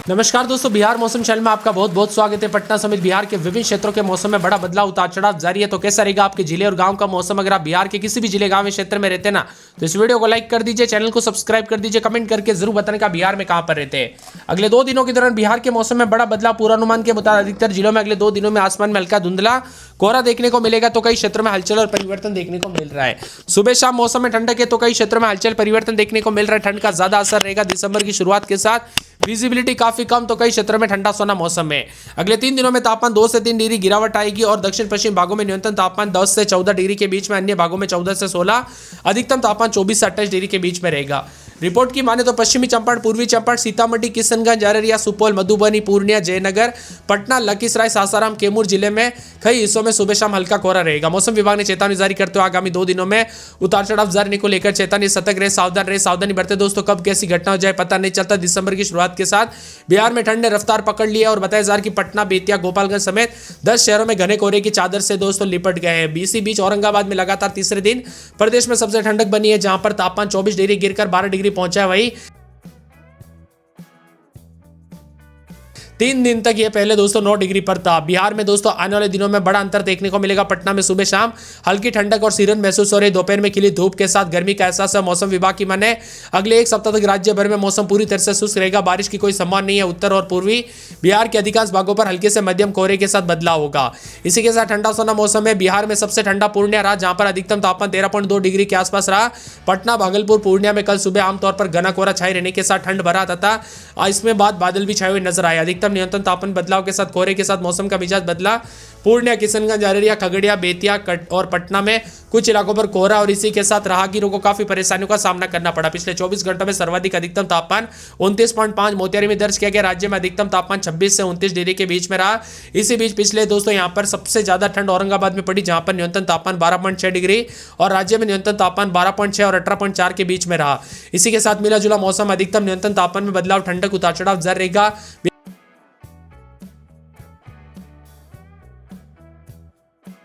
नमस्कार दोस्तों, बिहार मौसम चैनल में आपका बहुत बहुत स्वागत है। पटना समेत बिहार के विभिन्न क्षेत्रों के मौसम में बड़ा बदलाव, उतार चढ़ाव जारी है। तो कैसा रहेगा आपके जिले और गांव का मौसम? अगर आप बिहार के किसी भी जिले गांव या क्षेत्र में रहते ना, तो इस वीडियो को लाइक कर दीजिए, चैनल को सब्सक्राइब कर दीजिए, कमेंट करके जरूर बताने का बिहार में कहां पर रहते हैं। अगले 2 दिनों के दौरान बिहार के मौसम में बड़ा बदलाव। पूर्वानुमान के मुताबिक अधिकतर जिलों में अगले 2 दिनों में आसमान में हल्का धुंधला कोहरा देखने को मिलेगा, तो कई क्षेत्रों में हलचल और परिवर्तन देखने को मिल रहा है। सुबह शाम मौसम में ठंडक है, तो कई क्षेत्रों में हलचल परिवर्तन देखने को मिल रहा है। ठंड का ज्यादा असर रहेगा दिसंबर की शुरुआत के साथ। विजिबिलिटी काफी कम, तो कई क्षेत्रों में ठंडा सोना मौसम है। अगले 3 दिनों में तापमान 2 से 3 डिग्री गिरावट आएगी और दक्षिण पश्चिम भागों में न्यूनतम तापमान 10 से 14 डिग्री के बीच में, अन्य भागों में 14 से 16, अधिकतम तापमान 24 से 28 डिग्री के बीच में रहेगा। रिपोर्ट की माने तो पश्चिमी चंपारण, पूर्वी चंपारण, सीतामढ़ी, किशनगंज, अररिया, सुपौल, मधुबनी, पूर्णिया, जयनगर, पटना, लखीसराय, सासाराम, कैमूर जिले में कई हिस्सों में सुबह शाम हल्का कोहरा रहेगा। मौसम विभाग ने चेतावनी जारी करते हुए आगामी 2 दिनों में उतार चढ़ाव जारी को लेकर चेतावनी, सतर्क रहे, सावधान रहे, सावधानी बरते। दोस्तों, कब कैसी घटना हो जाए पता नहीं चलता। दिसंबर की शुरुआत के साथ बिहार में ठंड ने रफ्तार पकड़ लिया और बताया जा रहा है कि पटना, बेतिया, गोपालगंज समेत 10 शहरों में घने कोहरे की चादर से दोस्तों लिपट गए हैं। इसी बीच औरंगाबाद में लगातार तीसरे दिन प्रदेश में सबसे ठंडक बनी है, जहां पर तापमान 24 डिग्री गिरकर 12 डिग्री पहुंचा है। वही 3 दिन तक ये पहले दोस्तों 9 डिग्री पर था। बिहार में दोस्तों आने वाले दिनों में बड़ा अंतर देखने को मिलेगा। पटना में सुबह शाम हल्की ठंडक और सीरन महसूस हो रही है। दोपहर में खिली धूप के साथ गर्मी का एहसास है। मौसम विभाग की माने अगले 1 सप्ताह तक राज्य भर में मौसम पूरी तरह से शुष्क रहेगा। बारिश की कोई संभावना नहीं है। उत्तर और पूर्वी बिहार के अधिकांश भागों पर हल्के से मध्यम कोहरे के साथ बदलाव होगा। इसी के साथ ठंडा सोना मौसम है। बिहार में सबसे ठंडा पूर्णिया रहा, जहां पर अधिकतम तापमान 13.2 डिग्री के आसपास रहा। पटना, भागलपुर, पूर्णिया में कल सुबह आमतौर पर घना कोहरा छाए रहने के साथ ठंड भरा तथा इसमें बाद बादल भी छाए हुए नजर आए। अधिकतम न्यूनतम तापमान बदलाव के साथ कोहरे के साथ मौसम का मिजाज बदला। पूर्णिया, किशनगंज, अररिया, खगड़िया, बेतिया और पटना में कुछ इलाकों पर कोहरा और इसी के साथ राहगीरों को काफी परेशानियों का सामना करना पड़ा। पिछले 24 घंटों में सर्वाधिक अधिकतम तापमान 29.5 मोतिहारी में दर्ज किया गया। राज्य में अधिकतम तापमान 26 से 29 डिग्री के बीच में रहा। इसी बीच पिछले दोस्तों यहां पर सबसे ज्यादा ठंड औरंगाबाद में पड़ी, जहां पर न्यूनतम तापमान 12.6 डिग्री और राज्य में न्यूनतम तापमान 12.6 और 18.4 के बीच में रहा। इसी के साथ मिला जुला मौसम, अधिकतम न्यूनतम तापमान में बदलाव, ठंडक, उतार चढ़ाव जारी रहेगा।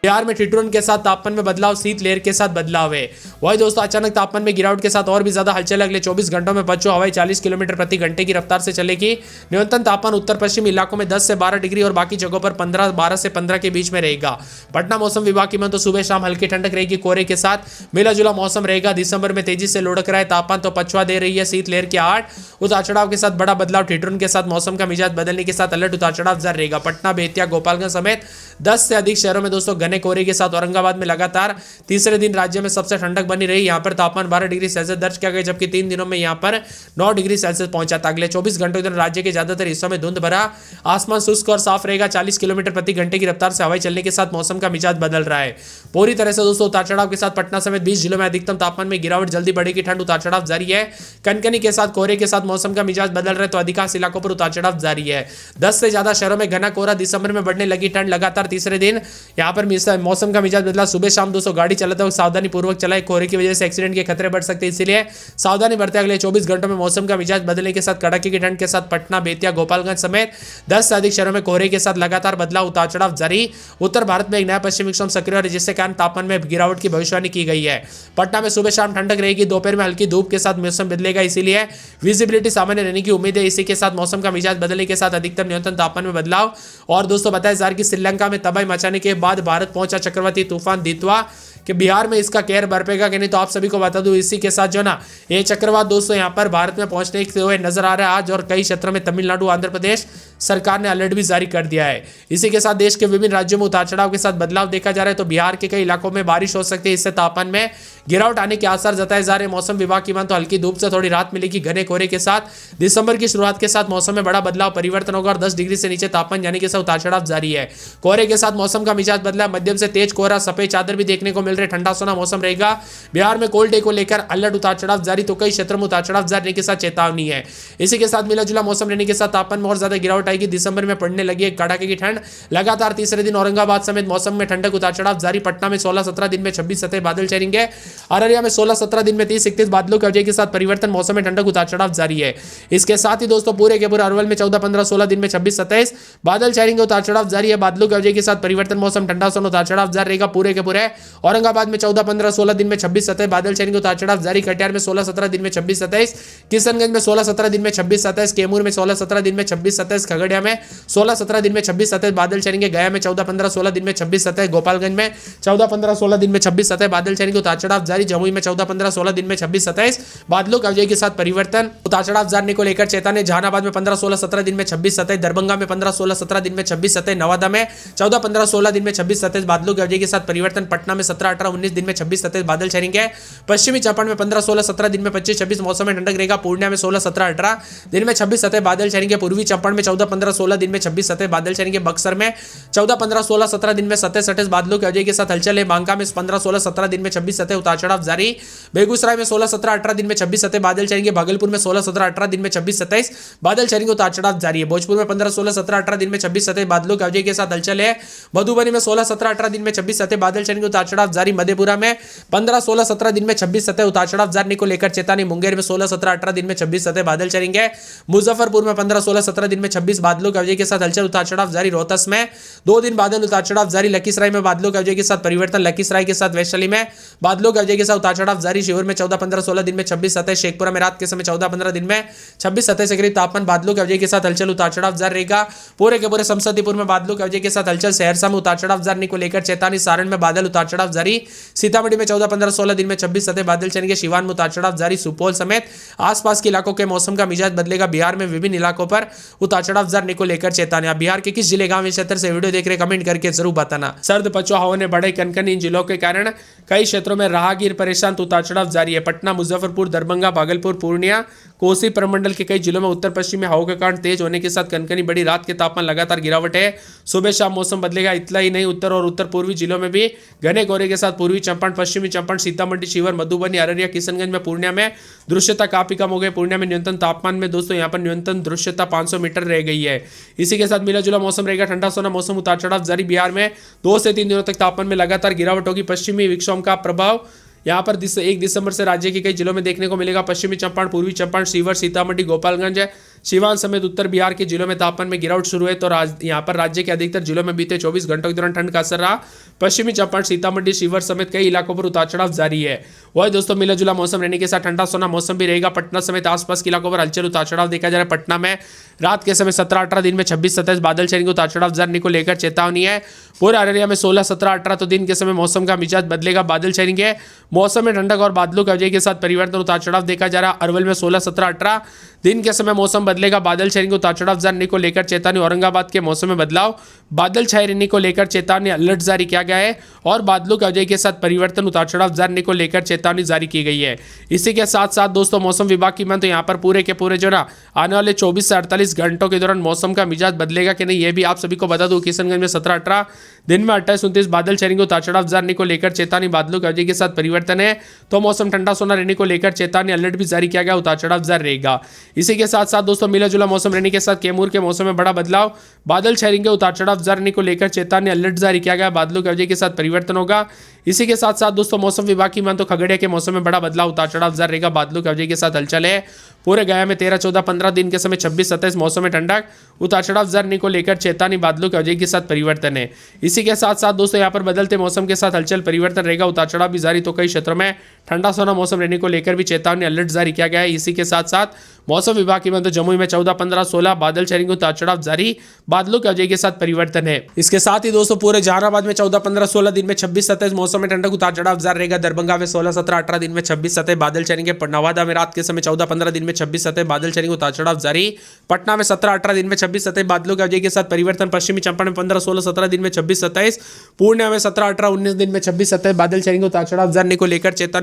बिहार में ठिठुरन के साथ तापमान में बदलाव, शीतलहर के साथ बदलाव है। वही दोस्तों अचानक तापमान में गिरावट के साथ और भी ज्यादा हलचल। अगले 24 घंटों में पश्चिम हवाएं 40 किलोमीटर प्रति घंटे की रफ्तार से चलेगी। न्यूनतम तापमान उत्तर पश्चिम इलाकों में 10 से 12 डिग्री और बाकी जगहों पर 12 से 15 के बीच में रहेगा। पटना मौसम विभाग की माने तो सुबह शाम हल्की ठंडक रहेगी। कोहरे के साथ मिला जुला मौसम रहेगा। दिसंबर में तेजी से लुढ़क रहा है तापमान, तो पछुआ दे रही है शीतलहर की आहट। उतार चढ़ाव के साथ बड़ा बदलाव, ठिठुरन के साथ मौसम का मिजाज बदलने के साथ अलर्ट, उतार चढ़ाव जारी रहेगा। पटना, बेतिया, गोपालगंज समेत 10 से अधिक शहरों में दोस्तों घने कोहरे के साथ औरंगाबाद में लगातार तीसरे दिन राज्य में सबसे ठंडक बनी रही। यहां पर तापमान 12 डिग्री सेल्सियस दर्ज किया गया, जबकि 3 दिनों में यहां पर 9 डिग्री सेल्सियस पहुंचा था। अगले 24 घंटों के दौरान राज्य के ज्यादातर हिस्सों में धुंध भरा आसमान शुष्क और साफ रहेगा। 40 किलोमीटर प्रति घंटे की रफ्तार से हवाएं चलने के साथ मौसम का मिजाज बदल रहा है। पूरी तरह से दोस्तों उतार चढ़ाव के साथ पटना समेत 20 जिलों में अधिकतम तापमान में गिरावट, जल्दी बढ़ेगी ठंड, उतार चढ़ाव जारी है। कनकनी के साथ कोहरे के साथ मौसम का मिजाज बदल रहा है, तो अधिकांश इलाकों पर उतार चढ़ाव जारी है। 10 से ज्यादा शहरों में घना कोहरा। दिसंबर में बढ़ने लगी ठंड। लगातार तीसरे दिन यहां पर मौसम का मिजाज बदला। सुबह शाम दोस्तों गाड़ी चलाते वक्त सावधानी पूर्वक चलाए। कोहरे की वजह से एक्सीडेंट के खतरे बढ़ सकते हैं, इसलिए सावधानी बरते। अगले 24 घंटों में मौसम का मिजाज बदलने के साथ कड़ाके की ठंड के साथ पटना, बेतिया, गोपालगंज समेत 10 से अधिक शहरों में कोहरे के साथ लगातार बदलाव, उतार चढ़ाव जारी। उत्तर भारत में एक नया पश्चिमी विक्षोभ सक्रिय है, जिससे कारण तापमान में गिरावट की भविष्यवाणी की गई है। पटना में सुबह शाम ठंडक रहेगी। दोपहर में हल्की धूप के साथ मौसम बदलेगा, इसीलिए विजिबिलिटी सामान्य रहने की उम्मीद है। इसी के साथ मौसम का मिजाज बदलने के साथ अधिकतम न्यूनतम तापमान में बदलाव। और दोस्तों बताया जा रहा है कि श्रीलंका में तबाही मचाने के बाद भारत पहुंचा चक्रवाती तूफान दितवा, कि बिहार में इसका कहर बरपेगा कि नहीं, तो आप सभी को बता दूं इसी के साथ जो ना ये चक्रवात दोस्तों यहां पर भारत में पहुंचने हुए नजर आ रहा है आज। और कई क्षेत्रों में तमिलनाडु, आंध्र प्रदेश सरकार ने अलर्ट भी जारी कर दिया है। इसी के साथ देश के विभिन्न राज्यों में उतार चढ़ाव के साथ बदलाव देखा जा रहा है, तो बिहार के कई इलाकों में बारिश हो सकती है। इससे तापमान में गिरावट आने के आसार जताए जा रहे हैं। मौसम विभाग की माने तो हल्की धूप से थोड़ी राहत मिलेगी। घने कोहरे के साथ दिसंबर की शुरुआत के साथ मौसम में बड़ा बदलाव, परिवर्तन होगा और 10 डिग्री से नीचे तापमान यानी कि उतार चढ़ाव जारी है। कोहरे के साथ मौसम का मिजाज बदला, मध्यम से तेज कोहरा, सफेद चादर भी देखने को मिल रहे। ठंडा सोना मौसम रहेगा। बिहार में कोल्ड डे को लेकर अलर्ट, उतार चढ़ाव जारी, तो कई क्षेत्रों में उतार चढ़ाव जारी के साथ चेतावनी है। इसी के साथ मिला जुला मौसम रहने के साथ तापमान में और ज्यादा गिरावट लौट आएगी। दिसंबर में पड़ने लगी है कड़ाके की ठंड। लगातार तीसरे दिन औरंगाबाद समेत मौसम में ठंडक उतार चढ़ाव जारी। पटना में 16-17 दिन में 26 सतह बादल छाएंगे। अररिया में 16-17 दिन में 30-31 बादलों की वजह के साथ परिवर्तन, मौसम में ठंडक उतार चढ़ाव जारी है। इसके साथ ही दोस्तों पूरे के पूरे अरवल में 14-15-16 दिन में 26-27 बादल छाएंगे, उतार चढ़ाव जारी है। बादलों की वजह के साथ परिवर्तन, मौसम ठंडा सन उतार चढ़ाव जारी रहेगा पूरे के पूरे। औरंगाबाद में 14-15-16 दिन में 26-27 बादल छाएंगे, उतार चढ़ाव जारी। कटिहार में 16-17 दिन में 26-27, किशनगंज में 16-17 दिन में 26-27, कैमूर में 16-17 दिन में 26-27, खगड़िया में 16-17 दिन में 26-27 बादल छाएंगे। गया में 14-15-16 दिन में 26-27, गोपालगंज में 14-15-16 दिन में 26-27 बादल छाएंगे, उतार चढ़ाव जारी। जमुई में 14-15-16 दिन में 26-27 बादलों की वजह के साथ परिवर्तन, उतार चढ़ाव जारी को लेकर चेतावनी। जहानाबाद में 15-16-17 दिन में 26-27, दरभंगा में 15-16-17 दिन में 26-27, नवादा में 14-15-16 दिन में 26-27 बादलों की वजह के साथ परिवर्तन। पटना में 17-18-19 दिन में 26-27 बादल छाएंगे। पश्चिमी चंपारण में 15-16-17 दिन में 25-26 मौसम में ठंडक रहेगा। पूर्णिया में 16-17-18 दिन में 26-27 बादल छाएंगे। पूर्वी चंपारण में 14-15-16 दिन में 26-27 बादल छाएंगे। बक्सर में 14-15-16-17 दिन में 27-27 बादलों की वजह के साथ हलचल है। बांका में 15-16-17 दिन में 26-27 उतार चढ़ाव जारी। बेगूसराय में 16-17-18 दिन में 26-27 बादल छाएंगे। भागलपुर में 16-17-18 दिन में 26-27 बादल छाएंगे, उतार चढ़ाव जारी है। भोजपुर में 15-16-17-18 दिन में 26-27 बादलों की वजह के साथ हलचल है। मधुबनी में 16-17-18 दिन में 26-27 बादल छाएंगे, उतार चढ़ाव जारी। मधेपुरा में 15-16-17 दिन में 26-27 उतार चढ़ाव जारी को लेकर चेतावनी। मुंगेर में 16-17-18 दिन में 26-27 बादल छाएंगे। मुजफ्फरपुर में 15-16-17 दिन में 26 बादलों की वजह के साथ हलचल, उतार चढ़ाव जारी। रोहतस में 2 दिन बादल, उतार चढ़ाव जारी। लखीसराय में बादलों की वजह के साथ परिवर्तन, लखीसराय के साथ वैशाली में बादलों की वजह के साथ उतार चढ़ाव जारी। शिवहर में 14-15-16 दिन में 26-27, शेखपुरा में रात के समय 14-15 दिन में 26-27 के करीब तापमान, बादलों की वजह के साथ हलचल, उतार चढ़ाव जारी रहेगा पूरे के पूरे। समस्तीपुर में बादलों की वजह के साथ हलचल, सहरसा में उतार चढ़ाव जारी को लेकर चेतावनी। सारण में बादल, उतार चढ़ाव जारी। सीतामढ़ी में 14-15-16 दिन में 26-27 बादल छाएंगे। सिवान में उतार चढ़ाव जारी। सुपौल समेत आसपास के इलाकों के मौसम का मिजाज बदलेगा। बिहार में विभिन्न इलाकों पर उतार चढ़ाव जारी को लेकर चेतावनी। आप बिहार के किस जिले, गांव या क्षेत्र से वीडियो देख रहे कमेंट करके जरूर बताना। सर्द पछुआ हवा ने बढ़े कनकनी, इन जिलों के कारण कई क्षेत्रों में राहगीर परेशान, तो उतार चढ़ाव जारी है। पटना, मुजफ्फरपुर, दरभंगा, भागलपुर, पूर्णिया, कोसी प्रमंडल के कई जिलों में उत्तर पश्चिमी हवा के कारण तेज होने के साथ कनकनी बढ़ी। रात के तापमान लगातार गिरावट है। सुबह शाम मौसम बदलेगा। इतना ही नहीं, उत्तर और उत्तर पूर्वी जिलों में भी घने कोहरे के साथ पूर्वी चंपारण, पश्चिमी चंपारण, सीतामढ़ी, शिवहर, मधुबनी, अररिया, किशनगंज में, पूर्णिया में दृश्यता काफी कम हो गई। पूर्णिया में न्यूनतम तापमान में दोस्तों यहाँ पर न्यूनतम दृश्यता 500 मीटर रह गई है। इसी के साथ मिला जुला मौसम रहेगा। ठंडा सोना मौसम, उतार चढ़ाव जारी। बिहार में 2 से 3 दिनों तक तापमान में लगातार गिरावट होगी। पश्चिमी विक्षोभ का प्रभाव यहाँ पर 1 दिसंबर से राज्य के कई जिलों में देखने को मिलेगा। पश्चिमी चंपारण, पूर्वी चंपारण, शिवहर, सीतामढ़ी, गोपालगंज, सीवान समेत उत्तर बिहार के जिलों में तापमान में गिरावट शुरू है। तो यहाँ पर राज्य के अधिकतर जिलों में बीते 24 घंटों के दौरान ठंड का असर रहा। पश्चिमी चंपारण, सीतामढ़ी, शिवहर समेत कई इलाकों पर उतार चढ़ाव जारी है। वही दोस्तों मिला जुला मौसम रहने के साथ ठंडा सोना मौसम भी रहेगा। पटना समेत आसपास के इलाकों पर हलचल, उतार चढ़ाव देखा जा रहा है। पटना में रात के समय 17-18 दिन में 26-27 बादल छाएंगे, उतार चढ़ाव जारी को लेकर चेतावनी है। पूरे अररिया में 16-17-18 तो दिन के समय मौसम का मिजाज बदलेगा, बादल छाएंगे। मौसम में ठंडक और बादलों की वजह के साथ परिवर्तन, उतार चढ़ाव देखा जा रहा है। अरवल में 16-17-18 दिन के समय मौसम बदलेगा, बादल छाएंगे, उतार चढ़ाव जारी को लेकर चेतावनी। औरंगाबाद के मौसम में बदलाव, बादल छाए रहने को लेकर चेतावनी, अलर्ट जारी किया गया है। और बादलों की वजह के साथ परिवर्तन, उतार चढ़ाव जारी को लेकर चेतावनी जारी की गई है। इसी के साथ साथ दोस्तों मौसम विभाग की मान तो यहाँ पर पूरे के पूरे जो ना आने वाले 24 से 48 घंटों के दौरान मौसम का मिजाज बदलेगा कि नहीं, ये भी आप सभी को बता दूं। किशनगंज में 17-18 दिन में 28-29 बादल छाएंगे, उतार चढ़ाव जारी को लेकर चेतावनी। बादलों की वजह के साथ परिवर्तन है तो मौसम ठंडा सोना रहने को लेकर चेतावनी, अलर्ट भी जारी किया गया, उतार चढ़ाव जारी रहेगा। इसी के साथ साथ दोस्तों मिला जुला मौसम रहने के साथ कैमूर के मौसम में बड़ा बदलाव, बादल छाएंगे, उतार चढ़ाव जारी को लेकर चेतावनी, अलर्ट जारी किया गया, बादलों की वजह के साथ परिवर्तन होगा। इसी के साथ साथ दोस्तों मौसम विभाग की मान तो खगड़िया के मौसम में बड़ा बदलाव, उतार चढ़ाव जारी रहेगा, बादलों की वजह के साथ हलचल है। पूरे गया में 13-14-15 दिन के समय 26-27 मौसम में ठंडक, उतार चढ़ाव जारी को लेकर चेतावनी, बादलों की वजह के साथ परिवर्तन है। इसी के साथ साथ दोस्तों यहाँ पर बदलते मौसम के साथ हलचल परिवर्तन रहेगा, उतार चढ़ाव भी जारी। तो कई क्षेत्रों में ठंडा सोना मौसम रहने को लेकर भी चेतावनी, अलर्ट जारी किया गया है। इसी के साथ साथ मौसम विभाग की मान तो जमुई में 14-15-16 बादल छाएंगे, उतार चढ़ाव जारी, बादलों की वजह के साथ परिवर्तन है। इसके साथ ही दोस्तों पूरे जहानाबाद में 14-15-16 दिन में 26-27 मौसम में ठंडक, उतार चढ़ाव जारी रहेगा। दरभंगा में 16-17-18 दिन में 26-27 बादल छाएंगे। नवादा में रात के समय 14-15 दिन में 26-27 बादल छाएंगे, उतार चढ़ाव जारी। पटना में 17-18 दिन में 26-27 बादलों की वजह के साथ परिवर्तन। पश्चिमी चंपारण में 15-16-17 दिन में 26-27, पूर्णिया में 17-18-19 दिन में 26-27 बादल छाएंगे, उतार चढ़ाव जारी को लेकर चेतावनी।